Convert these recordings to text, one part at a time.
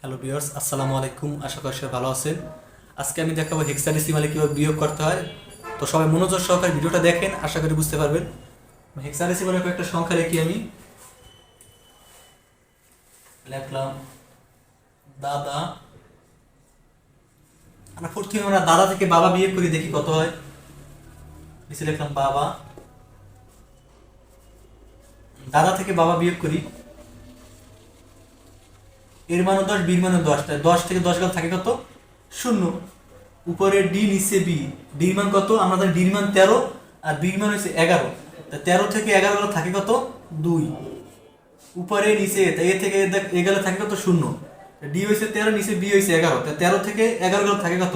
Hello viewers, আসসালামু আলাইকুম। আশা করি সবাই ভালো আছেন। আজকে আমি দেখাবো হেক্সাডেসিমালে কীভাবে বিয়োগ করতে হয়। তো সবাই মনোযোগ সহকারে ভিডিওটা দেখেন, আশা করি বুঝতে পারবেন। হেক্সাডেসিমালে কয়েকটা সংখ্যা রেখে আমি লিখলাম দাদা। প্রথমে আমরা দাদা থেকে বাবা বিয়োগ করে দেখি কত হয়। নিচে লিখলাম বাবা, দাদা থেকে বাবা বিয়োগ করি। এর মানে 10, বির মানে 10, তাই 10 থেকে 10 গেল থাকে কত? 0। উপরে ডি, নিচে বি। ডির মান কত? আমরা জানি ডির মান 13 আর বির মান হচ্ছে 11। তা 13 থেকে 11 গেলে থাকে কত? 2। উপরে নিচে তাই এ থেকে এ গেলে থাকে কত? 0। ডি হয়েছে 13, নিচে বি হয়েছে 11, তা 13 থেকে 11 গেলে থাকে কত?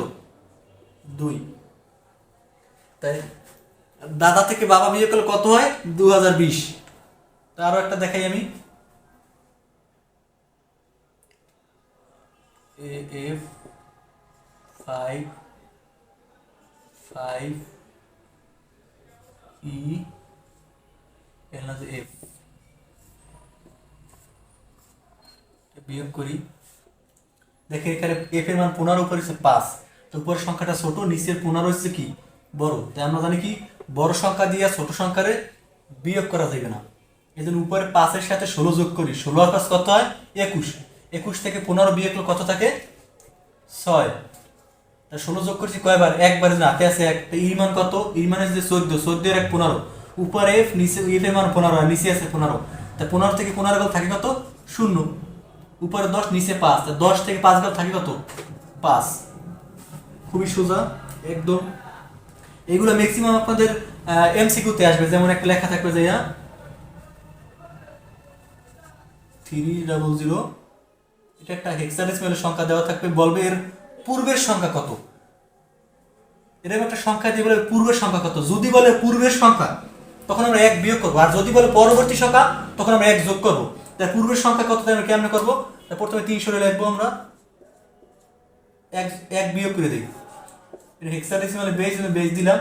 2। তাই দাদা থেকে বাবা বিয়োগ করলে কত হয়? 2020। তা আরো একটা দেখাই আমি। এফ 5 5 ই এর না এফ বিয়োগ করি। দেখে এখানে এফ এর মান 15, উপর হচ্ছে 5। তো উপরের সংখ্যাটা ছোট, নিচের 15 হচ্ছে কি বড়। তাই আমরা জানি কি বড় সংখ্যা দিয়ে ছোট সংখ্যারে বিয়োগ করা যাবে না। এই জন্য উপরে 5 এর সাথে 16 যোগ করি। 16 আর 5 কত হয়? 21। 21 থেকে 15 বিয়োগ করলে কত থাকে? 6। তা 16 যোগ করছি কয়বার? একবারে। হাতে আছে 1। ইর মান কত? ইর মান হচ্ছে 14। 14 এর 1 15। উপরে এফ, নিচে এফ এর মান 15 আর নিচে আছে 15। তা 15 থেকে 15 গেল থাকে কত? 0। উপরে 10, নিচে 5। তা 10 থেকে 5 গেল থাকে কত? 5। খুবই সোজা একদম। এগুলো ম্যাক্সিমাম আপনাদের এমসিকিউতে আসবে। যেমন একটা লেখা থাকবে যে 300। এটা একটা হেক্সাডেসিমালের সংখ্যা দেওয়া থাকবে, বলবে এর পূর্বের সংখ্যা কত। এরকম একটা সংখ্যা দিয়ে বলে পূর্বের সংখ্যা কত। যদি বলে পূর্বের সংখ্যা, তখন আমরা 1 বিয়োগ করবো। আর যদি বলে পরবর্তী সংখ্যা, তখন আমরা 1 যোগ করবো। তাই পূর্বের সংখ্যা কত আমরা কেমনে করবো? প্রথমে 300 লিখবো আমরা, 1 বিয়োগ করে দিই। এটা হেক্সাডেসিমালে বেজ দিলাম।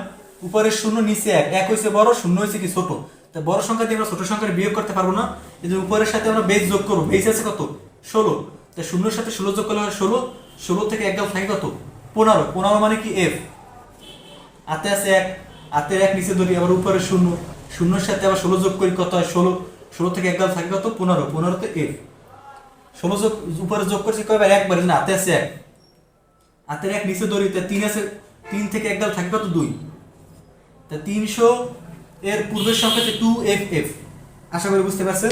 উপরে 0, নিচে 1। 1 হয়েছে বড়, 0 হয়েছে কি ছোট। তাই বড় সংখ্যা দিয়ে আমরা ছোট সংখ্যার বিয়োগ করতে পারবো না। এই যে উপরের সাথে আমরা বেজ যোগ করবো। বেজ আছে কত? 16। তাই 0-এর সাথে 16 যোগ করলে হয় 16। 16 থেকে 1 গেল থাকে কত? 15। 15 মানে কি এফ। হাতে আছে 1, হাতের 1 নিচে ধরি, আবার উপরে 0। 0-এর সাথে আবার 16 যোগ করি, কত হয়? 16। 16 থেকে 1 গেল থাকে কত? 15। 15 তে এফ। 16 যোগ উপরে যোগ করছি কয়বার? একবার। হাতে আছে 1, হাতের 1 নিচে ধরি, তাই 3 আছে। 3 থেকে 1 গেল থাকে কত? 2। তা 300 এর পূর্বের সংখ্যা হচ্ছে 2FF। আশা করি বুঝতে পারছেন।